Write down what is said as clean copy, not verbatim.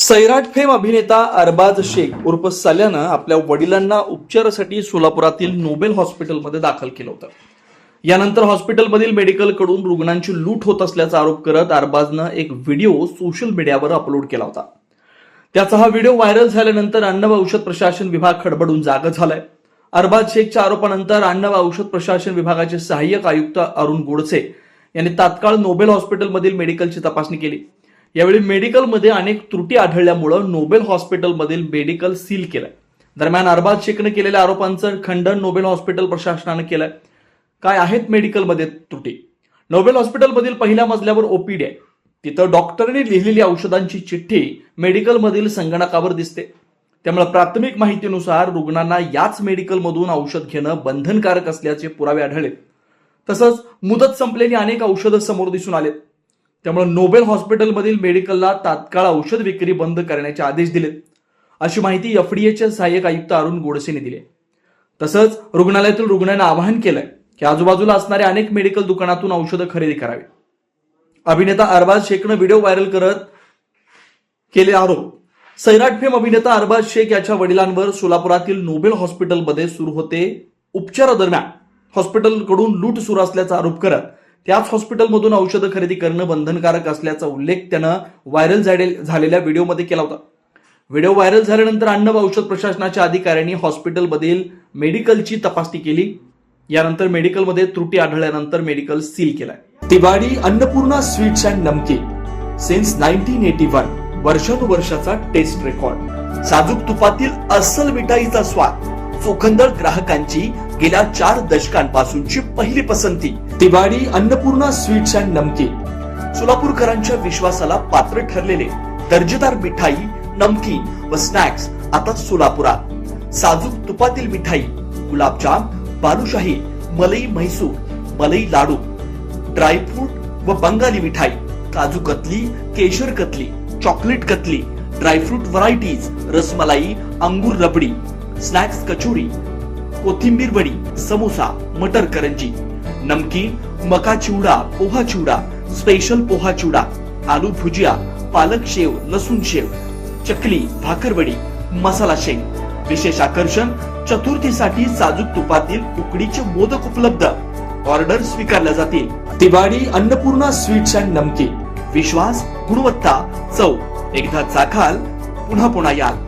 Sairat fame अभिनेता अरबाज शेख उर्फ सल्यानं आपल्या वडिलांना उपचारासाठी सोलापुरातील नोबेल हॉस्पिटलमध्ये दाखल केलं होतं. यानंतर हॉस्पिटलमधील मेडिकलकडून रुग्णांची लूट होत असल्याचा आरोप करत अरबाजनं एक व्हिडिओ सोशल मीडियावर अपलोड केला होता. त्याचा हा व्हिडिओ व्हायरल झाल्यानंतर अन्न व औषध प्रशासन विभाग खडबडून जागा झालाय. अरबाज शेखच्या आरोपानंतर अन्न व औषध प्रशासन विभागाचे सहाय्यक आयुक्त अरुण गोडसे यांनी तात्काळ नोबेल हॉस्पिटलमधील मेडिकलची तपासणी केली. यावेळी मेडिकलमध्ये अनेक त्रुटी आढळल्यामुळे नोबेल हॉस्पिटलमधील मेडिकल सील केलंय. दरम्यान अरबाज शेखने केलेल्या आरोपांचं खंडन नोबेल हॉस्पिटल प्रशासनानं केलंय. काय आहेत मेडिकलमध्ये त्रुटी? नोबेल हॉस्पिटलमधील पहिल्या मजल्यावर ओपीडी आहे. तिथं डॉक्टरने लिहिलेली औषधांची चिठ्ठी मेडिकलमधील संगणकावर दिसते. त्यामुळे प्राथमिक माहितीनुसार रुग्णांना याच मेडिकलमधून औषध घेणं बंधनकारक असल्याचे पुरावे आढळले. तसंच मुदत संपलेली अनेक औषधं समोर दिसून आलेत. त्यामुळे नोबेल हॉस्पिटलमधील मेडिकलला तात्काळ औषध विक्री बंद करण्याचे आदेश दिलेत, अशी माहिती एफडीएचे सहाय्यक आयुक्त अरुण गोडसेने दिली. तसंच रुग्णालयातील रुग्णांना आवाहन केलंय की आजूबाजूला असणाऱ्या अनेक मेडिकल दुकानातून औषधं खरेदी करावी. अभिनेता अरबाज शेखनं व्हिडिओ व्हायरल करत केले आरोप. सैराट फेम अभिनेता अरबाज शेख याच्या वडिलांवर सोलापुरातील नोबेल हॉस्पिटलमध्ये सुरू होते उपचारादरम्यान हॉस्पिटलकडून लूट सुरू असल्याचा आरोप करत त्याच हॉस्पिटलमधून औषधं खरेदी करणं बंधनकारक असल्याचा उल्लेख त्यानं व्हायरल झालेल्या व्हिडिओमध्ये केला होता. व्हिडिओ व्हायरल झाल्यानंतर अन्न व औषध प्रशासनाच्या अधिकाऱ्यांनी हॉस्पिटलमधील मेडिकलची तपासणी केली. यानंतर मेडिकलमध्ये त्रुटी आढळल्यानंतर मेडिकल सील केलंय. तिवाडी अन्नपूर्णा स्वीट्स अँड नमकीन सिन्स 1981 वर्षानुवर्षाचा टेस्ट रेकॉर्ड. साजूक तुपातील अस्सल मिठाईचा स्वाद, चोखंदळ ग्राहकांची गेल्या 4 दशकांपासूनची पहिली पसंती. तिवाडी अन्नपूर्णा स्वीट्स अँड नमकीन सोलापूरकरांच्या विश्वासाला पात्र ठरलेले दर्जेदार मिठाई, नमकीन व स्नॅक्स आता सोलापुरात. साजूक तुपातील मिठाई, गुलाबजाम, बालुशाही, मलई म्हैसूर, मलई लाडू, ड्रायफ्रूट व बंगाली मिठाई, काजू कतली, केशर katli, chocolate katli, dry fruit varieties, rasmalai, अंगूर रबडी, स्नॅक्स कचोरी, कोथिंबीर वडी, समोसा, मटर करंजी, नमकीन, मका चिवडा, पोहा चिवडा, स्पेशल पोहा चिवडा, आलू भुजिया, पालक शेव, लसूण शेव, चकली, भाकरवडी, मसाला शेंग. विशेष आकर्षण, चतुर्थीसाठी साजूक तुपातील उकडीचे मोदक उपलब्ध. ऑर्डर स्वीकारल्या जातील. तिवाडी अन्नपूर्णा स्वीट्स अँड नमकीन. विश्वास, गुणवत्ता, चव. एकदा चाखाल पुन्हा पुन्हा याल.